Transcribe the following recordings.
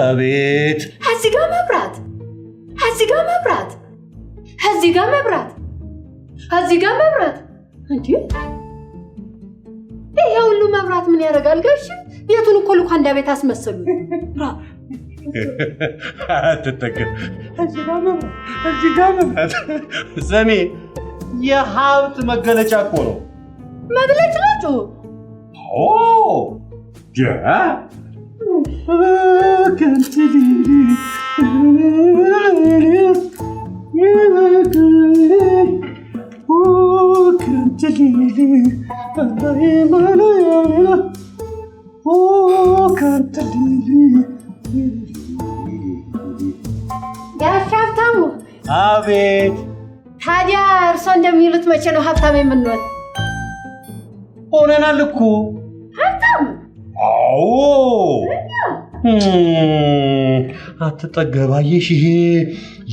አቤት እዚህ ጋር መብራት እንዴ ይሄ ሁሉ መብራት ምን ያደርጋል ጋሽ ቤቱን እኮ ልኳንዳ ቤት አስመሰሉ አትተከም እዚህ ጋር መብራት ዘሜ የሀብት መገለጫ እኮ ነው መግለጫ ነው ኦ ያ ያሻፍታሙ አቤት ታዲያ እርሶ እንደሚሉት መቼ ነው ሀብታም የምንሆን ሆነናል እኮ ሀብታም አዎ አትጠገባየሽ ይሄ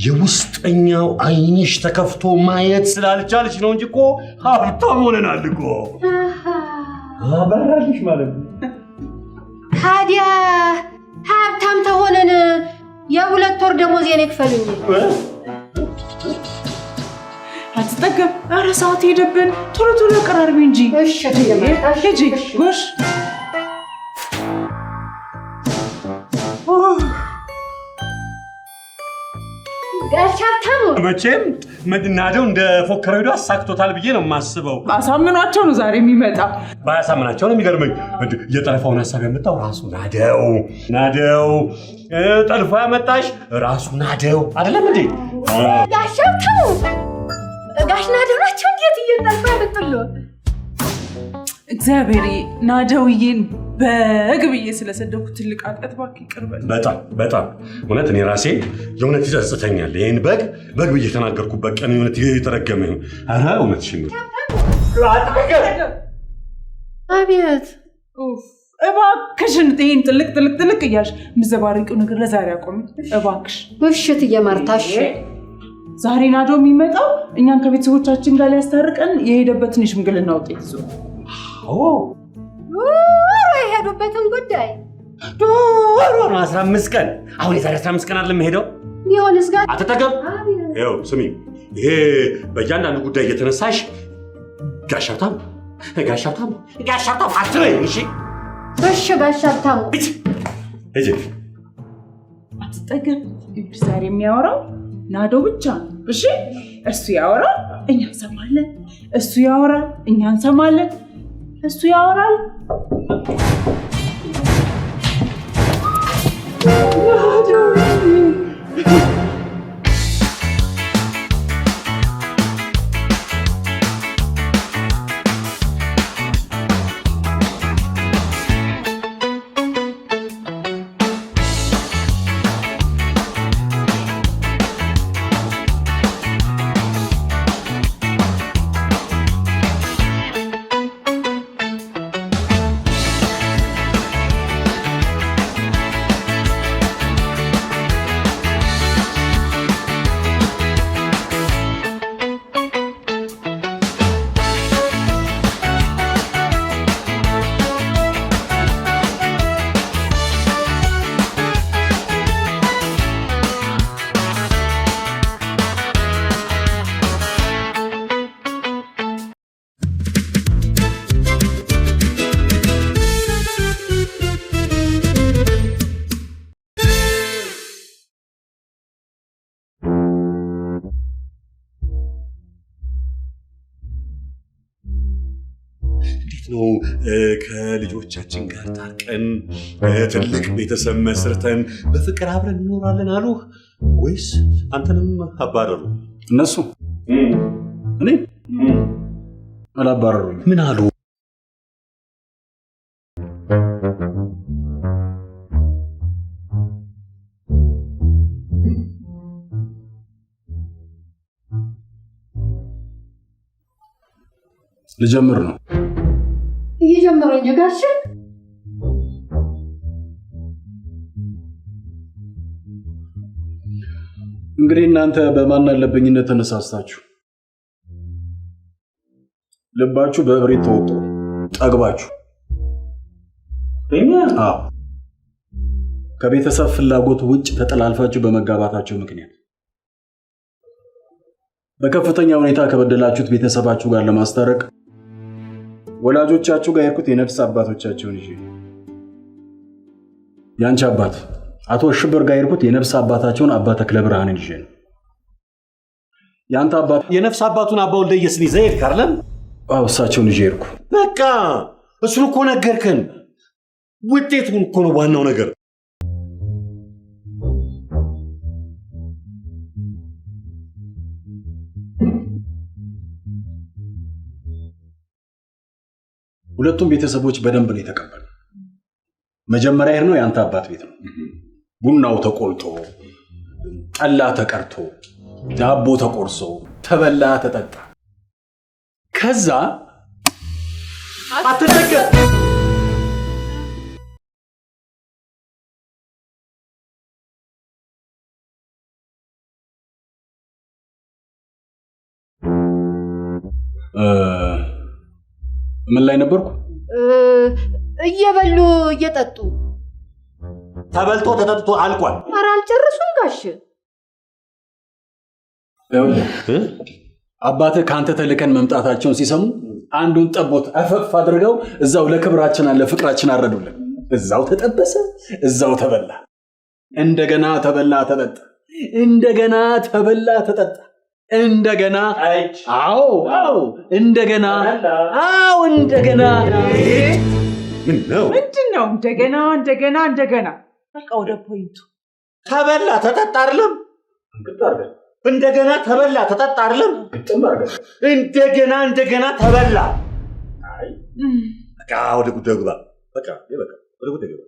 የውስጠኛው አይንሽ ተከፍቶ ማየት ስላልቻለች ነው እንጂ እኮ ሀብታም ሆነናል እኮ አበራልሽ ማለት ነው ታዲያ ሀብታም ተሆነን የሁለት ወር ደሞዜን ይክፈሉኝ አትጠገብ ኧረ ሰዓት ሄደብን ቶሎ ቶሎ ቀራርቢ እንጂ እሺ ሂጂ ጎሽ ጋሻታሙ መቼም መድናደው እንደ ፎከረው ሄዶ አሳክቶታል ብዬ ነው የማስበው አሳምኗቸው ነው ዛሬ የሚመጣ ባያሳምናቸው ነው የሚገርመኝ የጠለፋውን ሀሳብ ያመጣው ራሱ ናደው ጠልፋ ያመጣሽ ራሱ ናደው አይደለም እንዴ ጋሻታሙ ጋሽ ናደው ናቸው እንዴት እየጠልፋ ያመጡሉ እግዚአብሔር ናደውዬን በግብዬ ስለሰደኩት ትልቅ አጥቃት ባክ ይቀርበል በጣም እውነት እኔ ራሴ የእውነት ይጸጽተኛል ይሄን በግ ብዬ ተናገርኩበት ቀን የእውነት የተረገመ ነው ኧረ እውነትሽን ነው አቤት እባክሽን ይሄን ጥልቅ እያልሽ ምዘባሪቂው ነገር ለዛሬ አቆሚ እባክሽ ውሽት እየማርታሽ ዛሬ ናደው የሚመጣው እኛን ከቤተሰቦቻችን ጋር ሊያስታርቀን የሄደበትን የሽምግልና ውጤት ይዞ የሄዱበትን ጉዳይ ዶሮ 15 ቀን አሁን የዛሬ 15 ቀን አይደለም ሄደው ይሆንስ ጋር አትጠገብ ይኸው ስሚ ይሄ በእያንዳንዱ ጉዳይ እየተነሳሽ ጋሻታም አትበይ እሺ ጋሻታሙ እጂ አትጠገብ ዛሬ የሚያወራው ናደው ብቻ ነው እሺ እሱ ያወራል እኛ እንሰማለን እሱ ያወራል እኛ እንሰማለን እሱ ያወራል ነው ከልጆቻችን ጋር ታርቀን ትልቅ ቤተሰብ መስርተን በፍቅር አብረን እንኖራለን አሉ ወይስ አንተንም አባረሩ እነሱ እኔ አላባረሩኝ ምን አሉ ልጀምር ነው። እየጀመረ እንጂ ጋሽ እንግዲህ እናንተ በማን አለብኝነት ተነሳስታችሁ ልባችሁ በእብሪት ተወጥሮ ጠግባችሁ ከቤተሰብ ፍላጎት ውጭ ተጠላልፋችሁ በመጋባታችሁ ምክንያት በከፍተኛ ሁኔታ ከበደላችሁት ቤተሰባችሁ ጋር ለማስታረቅ ወላጆቻችሁ ጋር የሄድኩት የነፍስ አባቶቻችሁን ይዤ ያንቺ አባት አቶ ሽብር ጋር የሄድኩት የነፍስ አባታቸውን አባ ተክለ ብርሃንን ይዤ ነው። ያንተ አባት የነፍስ አባቱን አባ ወልደየስን ይዘህ ሄድክ አይደለም? አዎ እሳቸውን ይዤ ሄድኩ። በቃ እሱን እኮ ነገርከን። ውጤቱን እኮ ነው ዋናው ነገር። ሁለቱም ቤተሰቦች በደንብ ነው የተቀበሉ። መጀመሪያ ሄድ ነው ያንተ አባት ቤት ነው። ቡናው ተቆልቶ፣ ጠላ ተቀርቶ፣ ዳቦ ተቆርሶ፣ ተበላ ተጠጣ። ከዛ አትነገር ምን ላይ ነበርኩ? እየበሉ እየጠጡ ተበልቶ ተጠጥቶ አልቋል። ኧረ አልጨረሱም ጋሽ። አባትህ ከአንተ ተልከን መምጣታቸውን ሲሰሙ አንዱን ጠቦት አፈፍ አድርገው እዛው ለክብራችን አለ ፍቅራችን አረዱልን። እዛው ተጠበሰ፣ እዛው ተበላ፣ እንደገና ተበላ ተጠጣ፣ እንደገና ተበላ ተጠጣ፣ እንደገና አዎ እንደገና እንደገና ምንድነው እንደገና በቃ ወደ ፖይንቱ። ተበላ ተጠጣ አይደለም? እንደገና ተበላ ተጠጣ አይደለም? እንደገና ተበላ። በቃ ወደ ጉዳዩ ግባ። በቃ ወደ ጉዳዩ ግባ።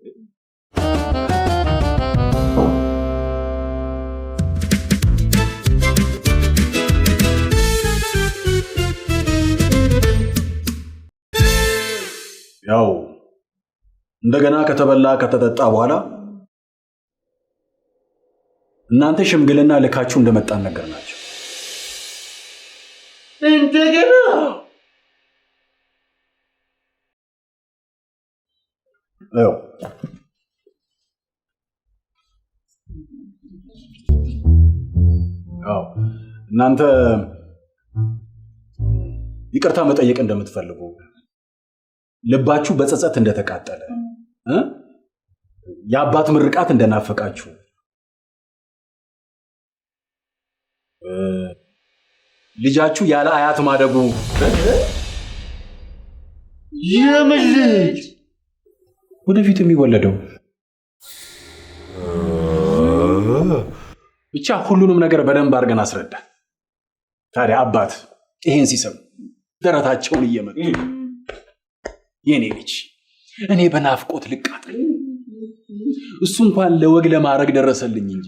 ያው እንደገና ከተበላ ከተጠጣ በኋላ እናንተ ሽምግልና ልካችሁ እንደመጣን ነገር ናቸው። እንደገና እናንተ ይቅርታ መጠየቅ እንደምትፈልጉ ልባችሁ በጸጸት እንደተቃጠለ የአባት ምርቃት እንደናፈቃችሁ ልጃችሁ ያለ አያት ማደጉ የምን ልጅ ወደፊት የሚወለደው ብቻ ሁሉንም ነገር በደንብ አድርገን አስረዳ። ታዲያ አባት ይሄን ሲሰሙ ደረታቸውን እየመጡ የኔ ልጅ እኔ በናፍቆት ልቃጠል፣ እሱ እንኳን ለወግ ለማድረግ ደረሰልኝ እንጂ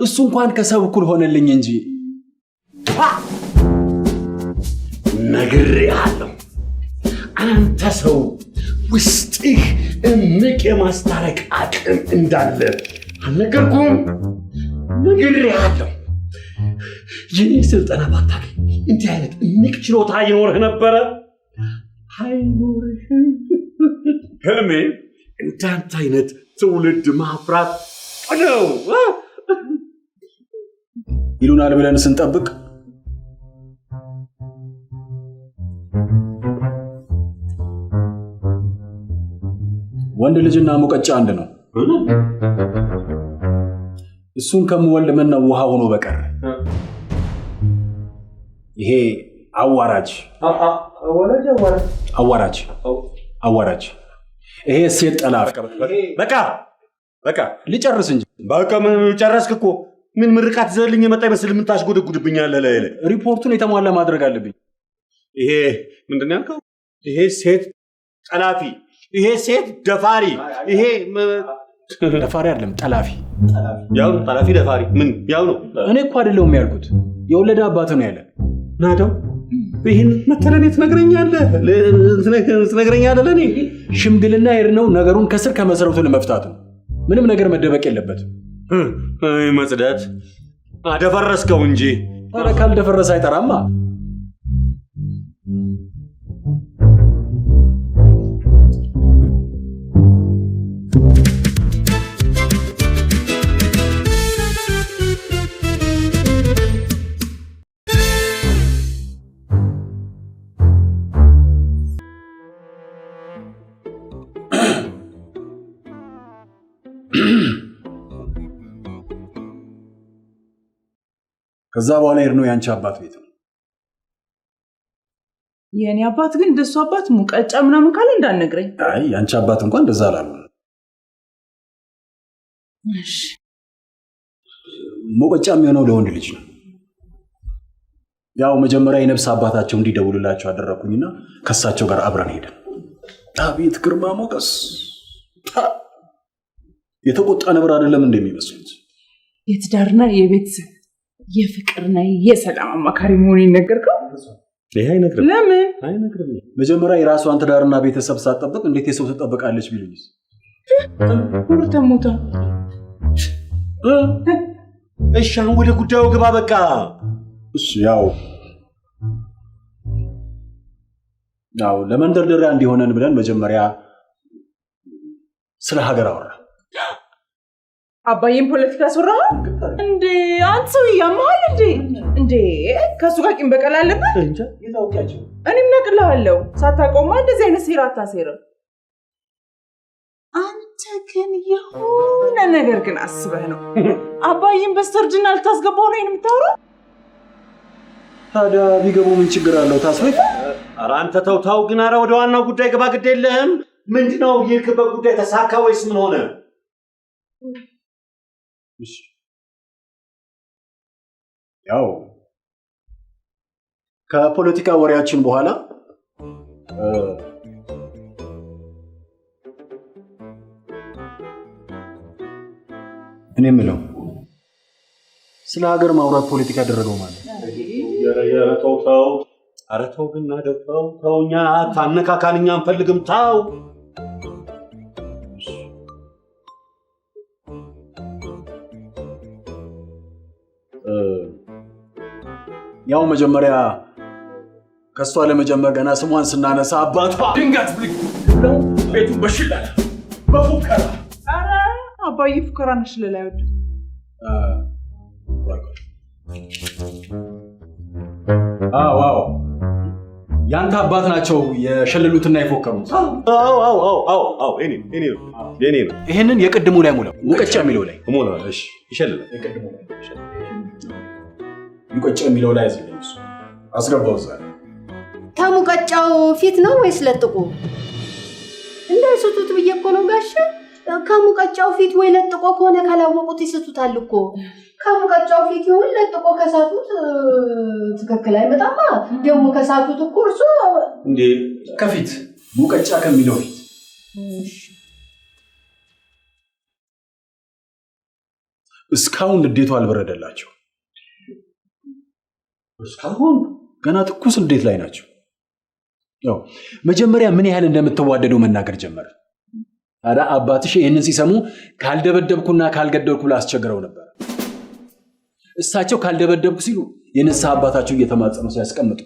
እሱ እንኳን ከሰው እኩል ሆነልኝ እንጂ ነግሬሃለሁ። አንተ ሰው ውስጥህ እምቅ የማስታረቅ አቅም እንዳለ አልነገርኩም? ነግሬሃለሁ። የኔን ስልጠና ባታገኝ እንዲህ አይነት እምቅ ችሎታ ይኖርህ ነበረ? አይኖርህም። ህልሜ እንዳንተ አይነት ትውልድ ማፍራት ነው። ይሉናል ብለን ስንጠብቅ ወንድ ልጅና ሙቀጫ አንድ ነው። እሱን ከምወልድ ምን ነው ውሃ ሆኖ በቀር ይሄ አዋራጅ ይሄ ሴት ጠላፊ። በቃ ልጨርስ እንጂ። በቃ ምን ጨረስክ እኮ? ምን ምርቃት ዘልኝ የመጣ ይመስል ምን ታሽጎደጉድብኛለህ? ላይ ሪፖርቱን የተሟላ ማድረግ አለብኝ። ይሄ ምንድን ነው ያልከው? ይሄ ሴት ጠላፊ፣ ይሄ ሴት ደፋሪ፣ ይሄ ደፋሪ አይደለም ጠላፊ። ያው ነው ጠላፊ ደፋሪ ምን ያው ነው። እኔ እኮ አይደለሁም ያልኩት፣ የወለደ አባት ነው ያለ። ናደው ይሄን መተለኔ ትነግረኛለህ ለኔ ሽምግልና ሄድነው ነገሩን ከስር ከመሰረቱ ለመፍታት ነው። ምንም ነገር መደበቅ የለበትም። መጽዳት አደፈረስከው እንጂ ኧረ ካልደፈረሰ አይጠራማ። ከዛ በኋላ ሄድነው ያንቺ አባት ቤት ነው። የኔ አባት ግን እንደሱ አባት ሙቀጫ ምናምን ካለ እንዳልነግረኝ። አይ ያንቺ አባት እንኳን እንደዛ አላሉ። እሺ ሙቀጫ የሚሆነው ለወንድ ልጅ ነው። ያው መጀመሪያ የነፍስ አባታቸው እንዲደውልላቸው አደረኩኝና ከሳቸው ጋር አብረን ሄደን አቤት ግርማ ሞገስ! የተቆጣ ነበር አይደለም እንደሚመስሉት። የትዳርና የቤተሰብ የፍቅርና የሰላም አማካሪ መሆኑን ይነገርከው? ይሄ አይነግርም። ለምን አይነግርም? መጀመሪያ የራሷን ትዳርና ቤተሰብ ሳትጠብቅ እንዴት የሰው ትጠብቃለች ቢሉኝስ? ተሞታ። እሺ አሁን ወደ ጉዳዩ ግባ በቃ። እሺ ያው ለመንደርደሪያ እንዲሆነን ብለን መጀመሪያ ስለ ሀገር አወራ። አባዬን ፖለቲካ ሶራ እንዴ? አንተ ሰው ያማል እንዴ? ከሱ ጋር ቂም በቀል አለበት እንጂ ይታውቂያቸው። እኔም ነቅልሃለሁ። ሳታቆማ እንደዚህ አይነት ሴራ አታሴርም። አንተ ግን የሆነ ነገር ግን አስበህ ነው አባዬን በስተርጅና ልታስገባው ነው የምታወራው? ታዲያ ቢገቡ ምን ችግር አለው? ታስበህ ኧረ አንተ ተው ግን ኧረ ወደ ዋናው ጉዳይ ግባ። ግድ የለህም። ምንድነው የልክበት ጉዳይ? ተሳካ ወይስ ምን ሆነ? እሺ ያው ከፖለቲካ ወሬያችን በኋላ እኔ የምለው ስለ ሀገር ማውራት ፖለቲካ ያደረገው ማለት ኧረ ተው ግን ተው እኛ ታነካካን እኛ አንፈልግም። ተው ያው መጀመሪያ ከሷ ለመጀመር ገና ስሟን ስናነሳ አባቷ ድንጋት ብለው ቤቱን በሽለላ በፉከራ አረ አባዬ ፉከራ ነሽለላ ይወድ አዎ ያንተ አባት ናቸው የሸለሉትና የፎከሩት። አዎ እኔ ነው። ይሄንን የቅድሙ ላይ ሙላው ሙቀጫ የሚለው ላይ ሙላው። እሺ ይሸልላል። የቅድሙ ላይ ሙቀጫ የሚለው ላይ አዝልኝ እሱ አስገባው። ዛሬ ከሙቀጫው ፊት ነው ወይስ ለጥቁ? እንዳይስቱት ብዬ እኮ ነው ጋሽ። ከሙቀጫው ፊት ወይ ለጥቆ ከሆነ ካላወቁት ይስቱታል እኮ። ከሙቀጫው ፊት ይሁን ለጥቆ ከሳቱት ትክክል አይመጣማ። ደግሞ ከሳቱት እኮ እርሱ እንዴ ከፊት ሙቀጫ ከሚለው ፊት እስካሁን እንዴቱ አልበረደላቸው። እስካሁን ገና ትኩስ እንዴት ላይ ናቸው። ያው መጀመሪያ ምን ያህል እንደምትዋደዱ መናገር ጀመረ። ታዲያ አባትሽ ይህንን ሲሰሙ ካልደበደብኩና ካልገደልኩ ላስቸግረው ነበር። እሳቸው ካልደበደብኩ ሲሉ የንስሐ አባታቸው እየተማጸኑ ሲያስቀምጡ፣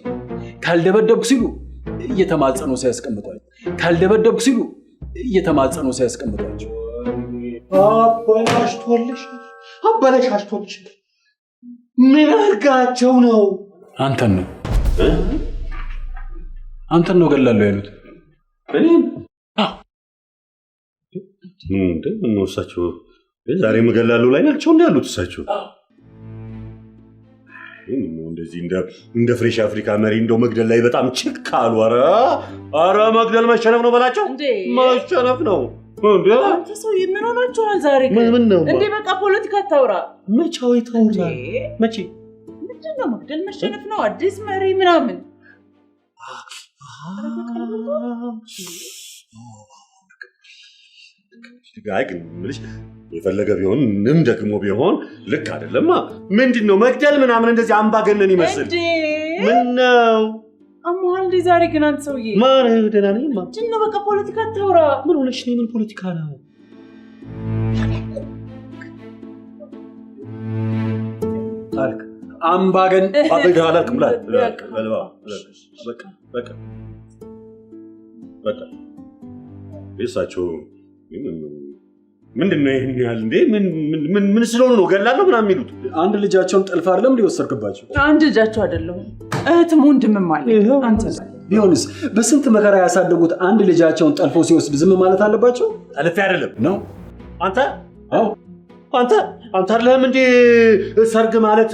ካልደበደብኩ ሲሉ እየተማጸኑ ሲያስቀምጧል፣ ካልደበደብኩ ሲሉ እየተማጸኑ ሲያስቀምጧቸው አበላሽቶልሽ ምን አርጋቸው ነው? አንተን ነው ገላለሁ ያሉት። እኔም እሳቸው ዛሬ መገላሉ ላይ ናቸው እንደ ያሉት እሳቸው። እንደዚህ እንደ ፍሬሽ አፍሪካ መሪ እንደው መግደል ላይ በጣም ችክ አሉ። ኧረ መግደል መሸነፍ ነው በላቸው። መሸነፍ ነው እንዴ? አንተ ሰው ምን ሆናችኋል ዛሬ? ምን ነው እንዴ? በቃ ፖለቲካ አታውራ። መቻው ይታውራል። መቼ ምንድነው መግደል መሸነፍ ነው? አዲስ መሪ ምናምን ጋይ ግን ምልሽ የፈለገ ቢሆን ንም ደግሞ ቢሆን ልክ አይደለማ። ምንድነው መግደል ምናምን እንደዚህ አምባገነን ይመስል ምን ነው? እንዴ ዛሬ ግን አንተ ሰውዬ? ማን ደህና ነኝ ማ ጭኖ በቃ ፖለቲካ አታውራ። ምን ሆነሽ ነው? ምን ፖለቲካ ነው? ታሪክ አምባገን አበዳላክ ብላል በቃ እሳቸው ምንድነው ይሄን ያህል እንዴ? ምን ስለሆነ ነው ገላለሁ ምናምን የሚሉት? አንድ ልጃቸውን ጠልፋ አይደለም ሊወሰርክባቸው? አንድ ልጃቸው አይደለም እህትም ወንድምም ማለት አንተ ቢሆንስ በስንት መከራ ያሳደጉት አንድ ልጃቸውን ጠልፎ ሲወስድ ዝም ማለት አለባቸው? ጠልፌ አይደለም ነው አንተ አንተ አይደለም እንዴ ሰርግ ማለት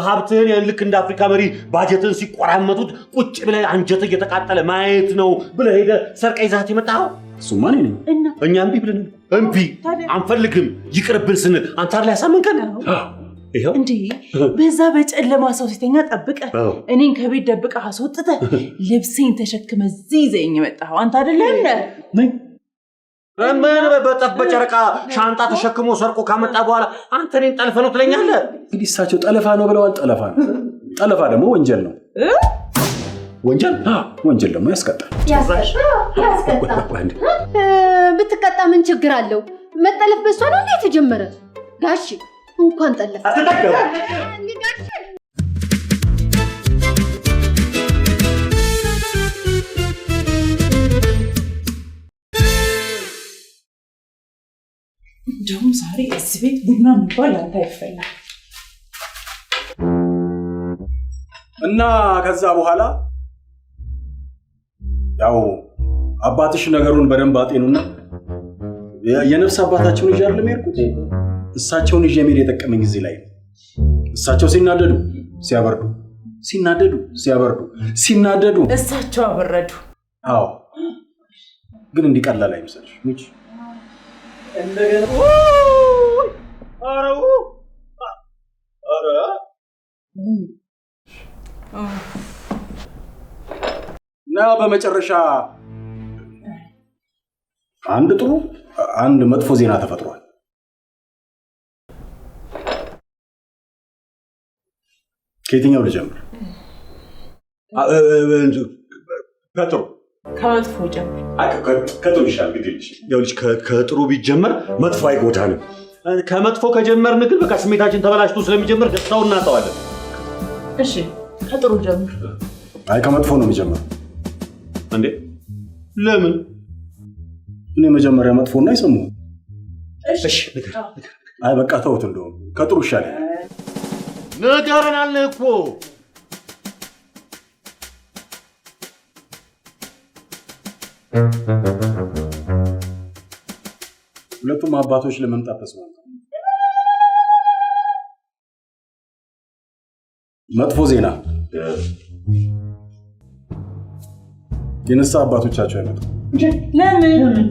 ሀብትህን ያን ልክ እንደ አፍሪካ መሪ ባጀትን ሲቆራመቱት ቁጭ ብለህ አንጀት እየተቃጠለ ማየት ነው ብለህ ሄደህ ሰርቀ ይዛት የመጣው? እሱማ እኔ ነኝ። እኛ እምቢ ብለን እምቢ አንፈልግም ይቅርብን ስንል አንተ አይደል ያሳመንከን? ይሄው እንዴ በዛ በጨለማ ሰው ሲተኛ ጠብቀህ እኔን ከቤት ደብቀህ አስወጥተህ ልብሴን ተሸክመህ እዚህ ይዘኝ የመጣኸው አንተ አይደለም? ምን በጠፍ በጨረቃ ሻንጣ ተሸክሞ ሰርቆ ካመጣ በኋላ አንተ እኔን ጠልፈ ነው ትለኛለህ? እንግዲህ እሳቸው ጠለፋ ነው ብለዋል። ጠለፋ ነው። ጠለፋ ደግሞ ወንጀል ነው። ወንጀል ደግሞ ያስቀጣል። ብትቀጣ ምን ችግር አለው? መጠለፍ በሷ ነው እንዴ የተጀመረ? ጋሽ እንኳን ጠለፍ እንደውም ዛሬ እዚህ ቤት ቡና የሚባል አንተ አይፈላም እና ከዛ በኋላ ያው አባትሽ ነገሩን በደንብ አጤኑና የነፍስ አባታቸውን ይዤ አይደለም የሄድኩት። እሳቸውን ይዤ መሄድ የጠቀመኝ እዚህ ላይ እሳቸው ሲናደዱ ሲያበርዱ፣ ሲናደዱ ሲያበርዱ፣ ሲናደዱ እሳቸው አበረዱ። አዎ ግን እንዲቀላል አይመስልሽ ሙች እንደገና አረው እና በመጨረሻ አንድ ጥሩ አንድ መጥፎ ዜና ተፈጥሯል። ከየትኛው ልጀምር? ከጥሩ ከመጥፎ ጀምር። ከጥሩ ይሻል ግድልሽ። ይኸውልሽ ከጥሩ ቢጀመር መጥፎ አይጎዳንም። ከመጥፎ ከጀመርን ግን በቃ ስሜታችን ተበላሽቶ ስለሚጀምር ደስታውን እናጣዋለን። እሺ ከጥሩ ጀምር። አይ ከመጥፎ ነው የሚጀምረው። እንዴ ለምን? እኔ መጀመሪያ መጥፎና ይሰማው። እሺ አይ በቃ ተውት። እንደውም ከጥሩ ይሻላል። ነገርናል እኮ ሁለቱም አባቶች ለመምጣት ተስማምተዋል። መጥፎ ዜና የነፍስ አባቶቻቸው አይመጡ። ለምን?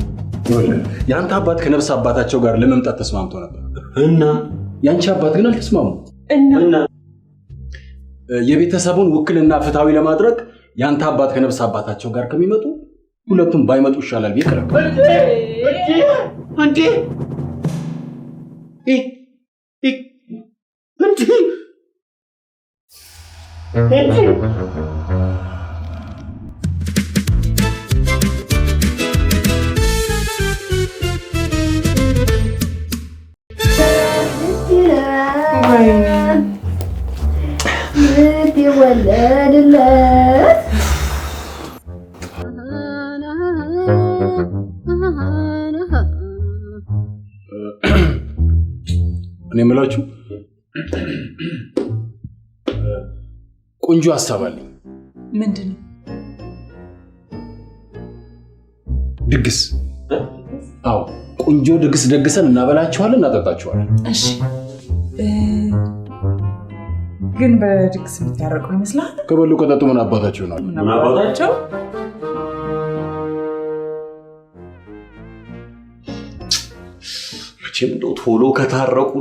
ያንተ አባት ከነፍስ አባታቸው ጋር ለመምጣት ተስማምተው ነበር እና ያንቺ አባት ግን አልተስማሙ እና የቤተሰቡን ውክልና ፍትሃዊ ለማድረግ ያንተ አባት ከነፍስ አባታቸው ጋር ከሚመጡ ሁለቱም ባይመጡ ይሻላል ቢከረከ እንዴ ይወለድለት እኔ የምላችሁ ቆንጆ ሐሳብ አለኝ። ምንድነው? ድግስ። አዎ ቆንጆ ድግስ ደግሰን እናበላችኋለን፣ እናጠጣችኋለን። እሺ ግን በድግስ የሚታረቁ ይመስላል? ከበሉ ከጠጡ ምን አባታቸው ይሆናል? ምን አባታቸው? መቼም እንደው ቶሎ ከታረቁ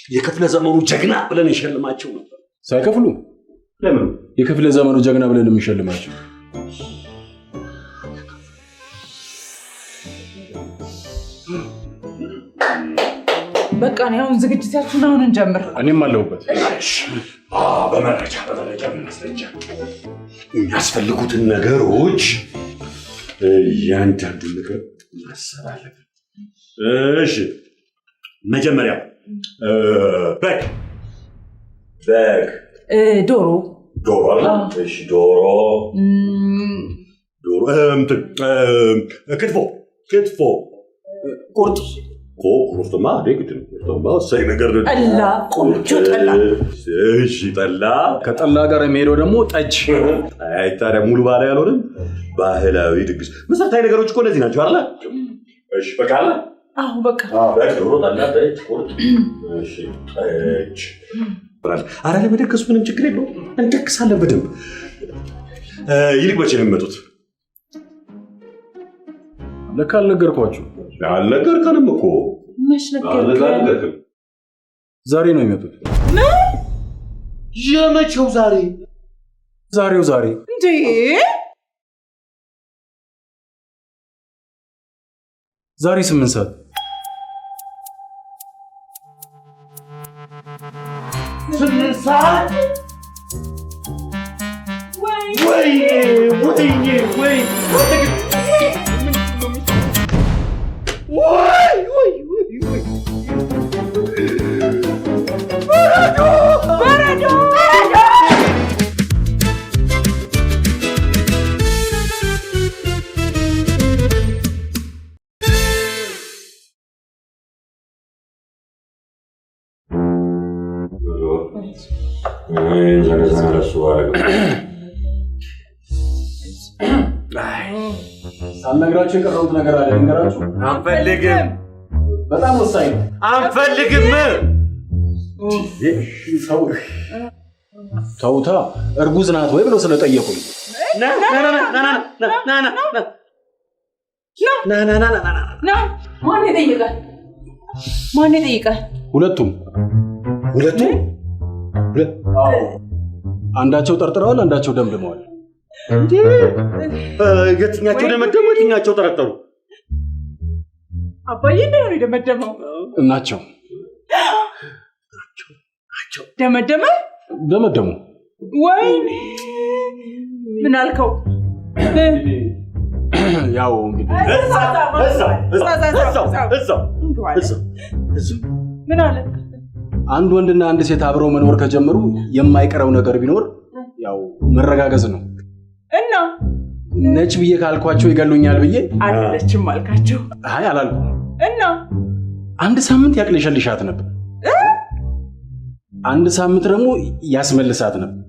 የክፍለ ዘመኑ ጀግና ብለን እንሸልማቸው ነበር። ሳይከፍሉ ለምን? የክፍለ ዘመኑ ጀግና ብለን እንሸልማቸው። በቃ ነው አሁን ዝግጅታችሁን አሁን እንጀምር። እኔም አለሁበት። በመረጃ የሚያስፈልጉትን ነገሮች እያንዳንዱን ነገር ማሰብ አለብን። እሺ መጀመሪያ በግ ዶሮ አለ። እሺ ዶሮ ክትፎ ቁርጥ ቁርጥማ ወሳኝ ነገር ነው። ጠላ ቆንጆ ጠላ። እሺ ጠላ ከጠላ ጋር የሚሄደው ደግሞ ጠጅ። አይ ታዲያ ሙሉ ባለ ያልሆነም ባህላዊ ድግስ መሰረታዊ ነገሮች እኮ እነዚህ ናቸው አይደል? እሺ በቃ አለ። አዎ በቃ ዶሮ ጠላ ጠጅ ቁርጥ። እሺ ጠጅ ኧረ ለመደገሱ ምንም ችግር የለውም፣ እንደግሳለን በደንብ። ይልቅ መቼ ነው የሚመጡት? ለካ አልነገርኳችሁ። አልነገርከንም እኮ። መች ነገርከን? ዛሬ ነው የሚመጡት። የመቼው ዛሬ? ዛሬው ዛሬ እንዴ? ዛሬ 8 ሰዓት። ሳልነግራችሁ የቀረሁት ነገር አለ። ልንገራችሁ? አንፈልግም። በጣም ወሳኝ ነው። አንፈልግም። ተውታ እርጉዝ ናት ወይ ብለው ስለጠየቁኝ ማን ይጠይቃል? ሁለቱም አንዳቸው ጠርጥረዋል፣ አንዳቸው ደምድመዋል። የትኛቸው ደመደሙ? የትኛቸው ጠረጠሩ? አባዬ እንደሆነ የደመደመው ናቸው። ደመደሙ። ወይኔ ምን አልከው? ያው እንግዲህ ምን አለ? አንድ ወንድና አንድ ሴት አብረው መኖር ከጀመሩ የማይቀረው ነገር ቢኖር ያው መረጋገዝ ነው። እና ነጭ ብዬ ካልኳቸው ይገሉኛል ብዬ አይደለችም አልካቸው? አይ አላልኩም። እና አንድ ሳምንት ያቅለሸልሻት ነበር፣ አንድ ሳምንት ደግሞ ያስመልሳት ነበር።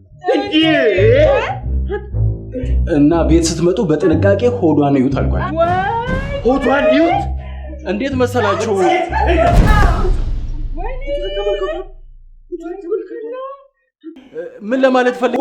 እና ቤት ስትመጡ በጥንቃቄ ሆዷን እዩት አልኳቸው። ሆዷን እዩት? እንዴት መሰላችሁ? ምን ለማለት ፈልጌ